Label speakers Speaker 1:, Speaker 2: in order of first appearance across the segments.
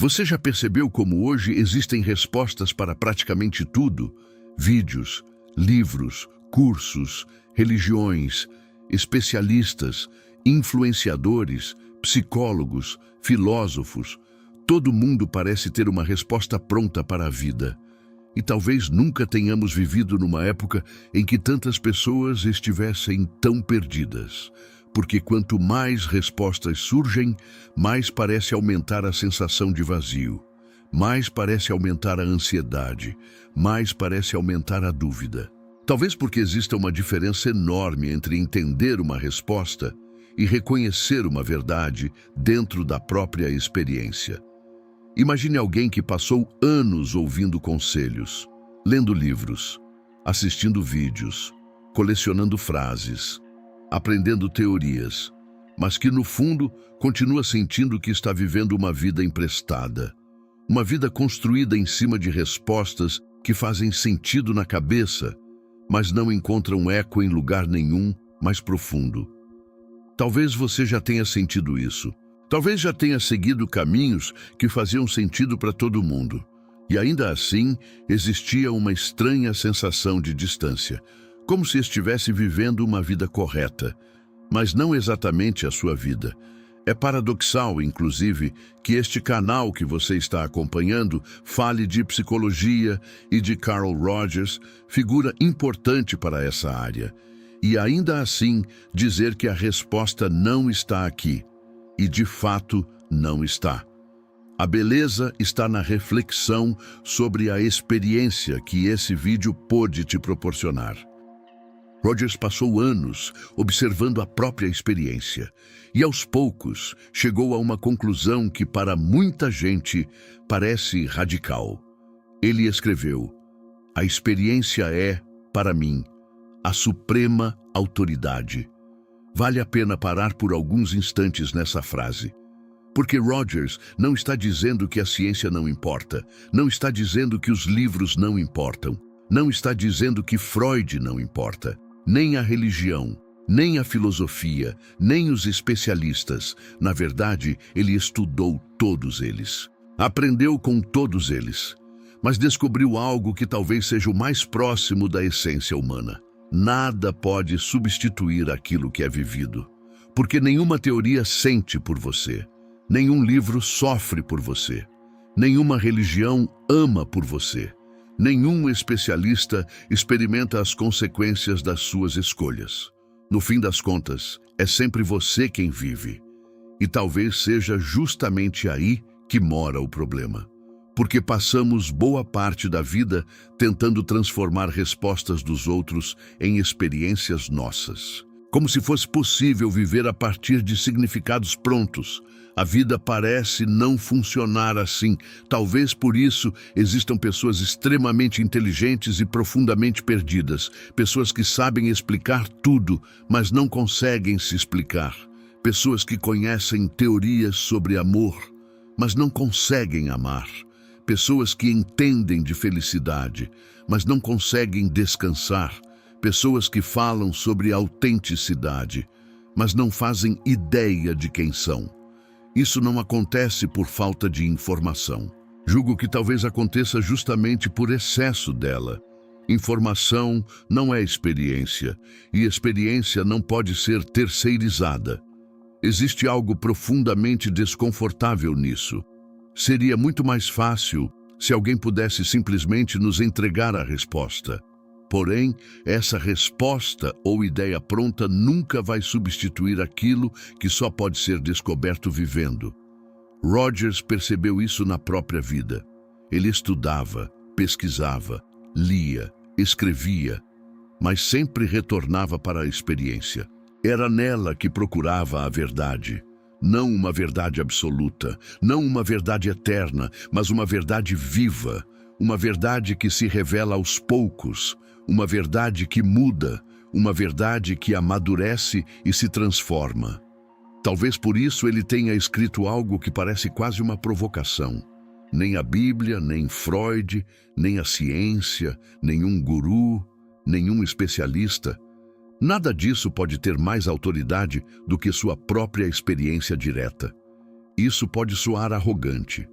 Speaker 1: Você já percebeu como hoje existem respostas para praticamente tudo? Vídeos, livros, cursos, religiões, especialistas, influenciadores, psicólogos, filósofos. Todo mundo parece ter uma resposta pronta para a vida. E talvez nunca tenhamos vivido numa época em que tantas pessoas estivessem tão perdidas. Porque quanto mais respostas surgem, mais parece aumentar a sensação de vazio, mais parece aumentar a ansiedade, mais parece aumentar a dúvida. Talvez porque exista uma diferença enorme entre entender uma resposta e reconhecer uma verdade dentro da própria experiência. Imagine alguém que passou anos ouvindo conselhos, lendo livros, assistindo vídeos, colecionando frases, aprendendo teorias, mas que no fundo continua sentindo que está vivendo uma vida emprestada, uma vida construída em cima de respostas que fazem sentido na cabeça, mas não encontram eco em lugar nenhum mais profundo. Talvez você já tenha sentido isso. Talvez já tenha seguido caminhos que faziam sentido para todo mundo. E ainda assim, existia uma estranha sensação de distância, como se estivesse vivendo uma vida correta, mas não exatamente a sua vida. É paradoxal, inclusive, que este canal que você está acompanhando fale de psicologia e de Carl Rogers, figura importante para essa área. E ainda assim, dizer que a resposta não está aqui. E de fato, não está. A beleza está na reflexão sobre a experiência que esse vídeo pôde te proporcionar. Rogers passou anos observando a própria experiência e, aos poucos, chegou a uma conclusão que, para muita gente, parece radical. Ele escreveu: "A experiência é, para mim, a suprema autoridade." Vale a pena parar por alguns instantes nessa frase. Porque Rogers não está dizendo que a ciência não importa, não está dizendo que os livros não importam, não está dizendo que Freud não importa, nem a religião, nem a filosofia, nem os especialistas. Na verdade, ele estudou todos eles, aprendeu com todos eles, mas descobriu algo que talvez seja o mais próximo da essência humana. Nada pode substituir aquilo que é vivido, porque nenhuma teoria sente por você, nenhum livro sofre por você, nenhuma religião ama por você, nenhum especialista experimenta as consequências das suas escolhas. No fim das contas, é sempre você quem vive, e talvez seja justamente aí que mora o problema. Porque passamos boa parte da vida tentando transformar respostas dos outros em experiências nossas. Como se fosse possível viver a partir de significados prontos. A vida parece não funcionar assim. Talvez por isso existam pessoas extremamente inteligentes e profundamente perdidas. Pessoas que sabem explicar tudo, mas não conseguem se explicar. Pessoas que conhecem teorias sobre amor, mas não conseguem amar. Pessoas que entendem de felicidade, mas não conseguem descansar. Pessoas que falam sobre autenticidade, mas não fazem ideia de quem são. Isso não acontece por falta de informação. Julgo que talvez aconteça justamente por excesso dela. Informação não é experiência, e experiência não pode ser terceirizada. Existe algo profundamente desconfortável nisso. Seria muito mais fácil se alguém pudesse simplesmente nos entregar a resposta. Porém, essa resposta ou ideia pronta nunca vai substituir aquilo que só pode ser descoberto vivendo. Rogers percebeu isso na própria vida. Ele estudava, pesquisava, lia, escrevia, mas sempre retornava para a experiência. Era nela que procurava a verdade. Não uma verdade absoluta, não uma verdade eterna, mas uma verdade viva, uma verdade que se revela aos poucos, uma verdade que muda, uma verdade que amadurece e se transforma. Talvez por isso ele tenha escrito algo que parece quase uma provocação. Nem a Bíblia, nem Freud, nem a ciência, nenhum guru, nenhum especialista. Nada disso pode ter mais autoridade do que sua própria experiência direta. Isso pode soar arrogante,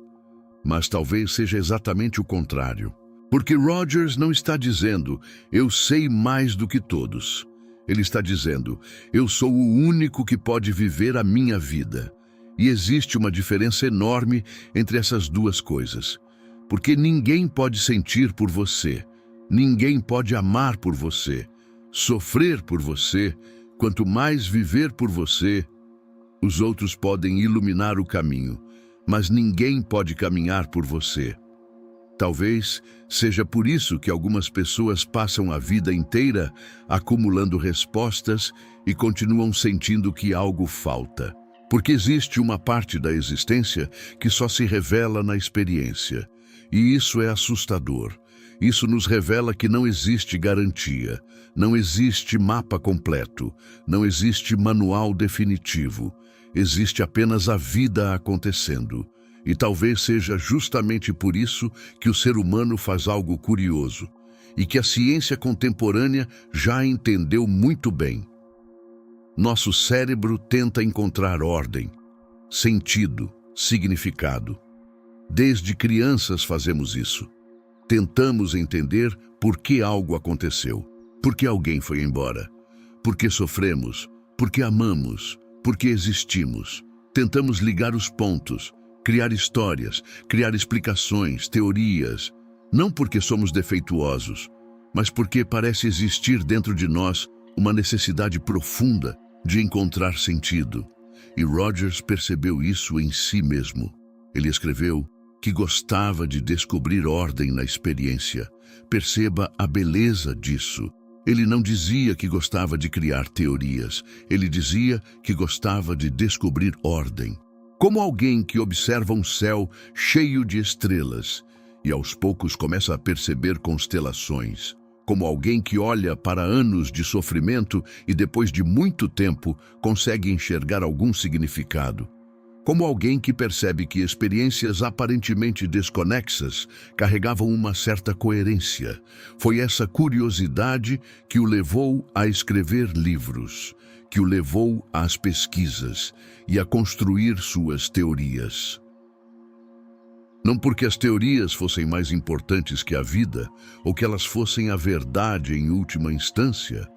Speaker 1: Mas talvez seja exatamente o contrário. Porque Rogers não está dizendo, eu sei mais do que todos. Ele está dizendo, eu sou o único que pode viver a minha vida. E existe uma diferença enorme entre essas duas coisas. Porque ninguém pode sentir por você, ninguém pode amar por você, sofrer por você, quanto mais viver por você. Os outros podem iluminar o caminho, mas ninguém pode caminhar por você. Talvez seja por isso que algumas pessoas passam a vida inteira acumulando respostas e continuam sentindo que algo falta. Porque existe uma parte da existência que só se revela na experiência. E isso é assustador. Isso nos revela que não existe garantia, não existe mapa completo, não existe manual definitivo. Existe apenas a vida acontecendo. E talvez seja justamente por isso que o ser humano faz algo curioso, e que a ciência contemporânea já entendeu muito bem. Nosso cérebro tenta encontrar ordem, sentido, significado. Desde crianças fazemos isso. Tentamos entender por que algo aconteceu, por que alguém foi embora, por que sofremos, por que amamos, por que existimos. Tentamos ligar os pontos, criar histórias, criar explicações, teorias, não porque somos defeituosos, mas porque parece existir dentro de nós uma necessidade profunda de encontrar sentido. E Rogers percebeu isso em si mesmo. Ele escreveu que gostava de descobrir ordem na experiência. Perceba a beleza disso. Ele não dizia que gostava de criar teorias. Ele dizia que gostava de descobrir ordem. Como alguém que observa um céu cheio de estrelas e aos poucos começa a perceber constelações. Como alguém que olha para anos de sofrimento e depois de muito tempo consegue enxergar algum significado. Como alguém que percebe que experiências aparentemente desconexas carregavam uma certa coerência. Foi essa curiosidade que o levou a escrever livros, que o levou às pesquisas e a construir suas teorias. Não porque as teorias fossem mais importantes que a vida, ou que elas fossem a verdade em última instância,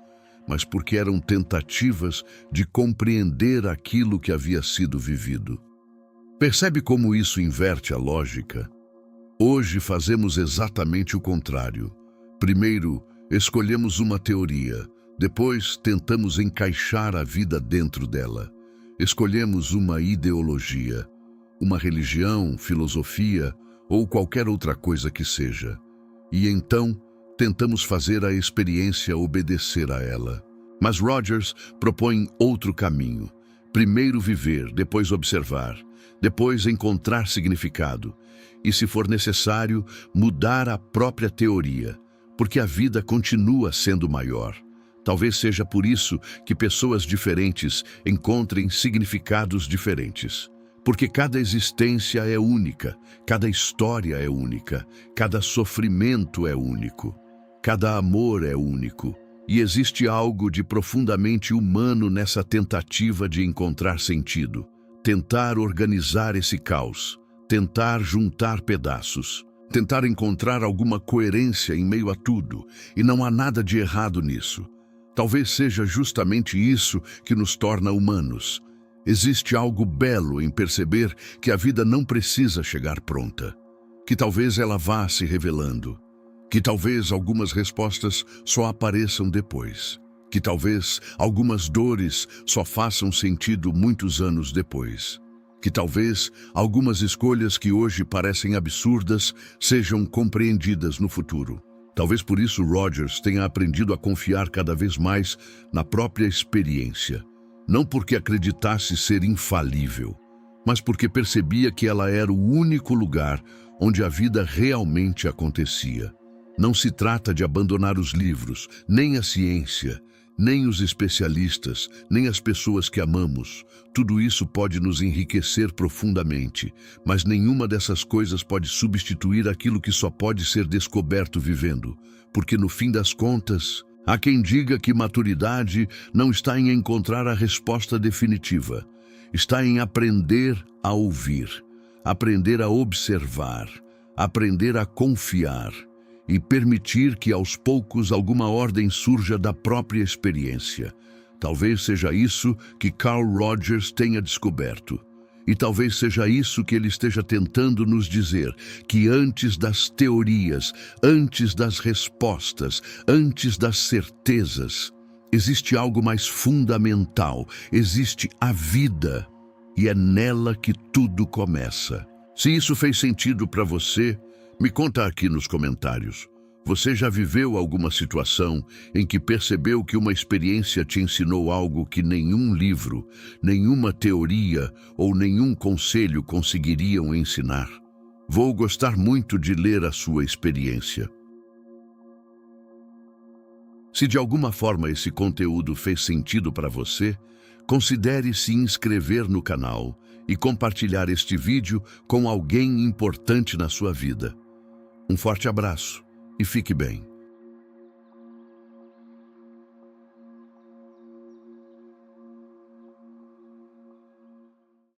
Speaker 1: mas porque eram tentativas de compreender aquilo que havia sido vivido. Percebe como isso inverte a lógica? Hoje fazemos exatamente o contrário. Primeiro, escolhemos uma teoria, depois tentamos encaixar a vida dentro dela. Escolhemos uma ideologia, uma religião, filosofia ou qualquer outra coisa que seja. E então, tentamos fazer a experiência obedecer a ela. Mas Rogers propõe outro caminho. Primeiro viver, depois observar, depois encontrar significado. E, se for necessário, mudar a própria teoria, porque a vida continua sendo maior. Talvez seja por isso que pessoas diferentes encontrem significados diferentes. Porque cada existência é única, cada história é única, cada sofrimento é único, cada amor é único. E existe algo de profundamente humano nessa tentativa de encontrar sentido, tentar organizar esse caos, tentar juntar pedaços, tentar encontrar alguma coerência em meio a tudo, e não há nada de errado nisso. Talvez seja justamente isso que nos torna humanos. Existe algo belo em perceber que a vida não precisa chegar pronta, que talvez ela vá se revelando, que talvez algumas respostas só apareçam depois, que talvez algumas dores só façam sentido muitos anos depois, que talvez algumas escolhas que hoje parecem absurdas sejam compreendidas no futuro. Talvez por isso Rogers tenha aprendido a confiar cada vez mais na própria experiência. Não porque acreditasse ser infalível, mas porque percebia que ela era o único lugar onde a vida realmente acontecia. Não se trata de abandonar os livros, nem a ciência, nem os especialistas, nem as pessoas que amamos. Tudo isso pode nos enriquecer profundamente, mas nenhuma dessas coisas pode substituir aquilo que só pode ser descoberto vivendo, porque no fim das contas, há quem diga que maturidade não está em encontrar a resposta definitiva, está em aprender a ouvir, aprender a observar, aprender a confiar e permitir que aos poucos alguma ordem surja da própria experiência. Talvez seja isso que Carl Rogers tenha descoberto. E talvez seja isso que ele esteja tentando nos dizer, que antes das teorias, antes das respostas, antes das certezas, existe algo mais fundamental, existe a vida, e é nela que tudo começa. Se isso fez sentido para você, me conta aqui nos comentários. Você já viveu alguma situação em que percebeu que uma experiência te ensinou algo que nenhum livro, nenhuma teoria ou nenhum conselho conseguiriam ensinar? Vou gostar muito de ler a sua experiência. Se de alguma forma esse conteúdo fez sentido para você, considere se inscrever no canal e compartilhar este vídeo com alguém importante na sua vida. Um forte abraço e fique bem.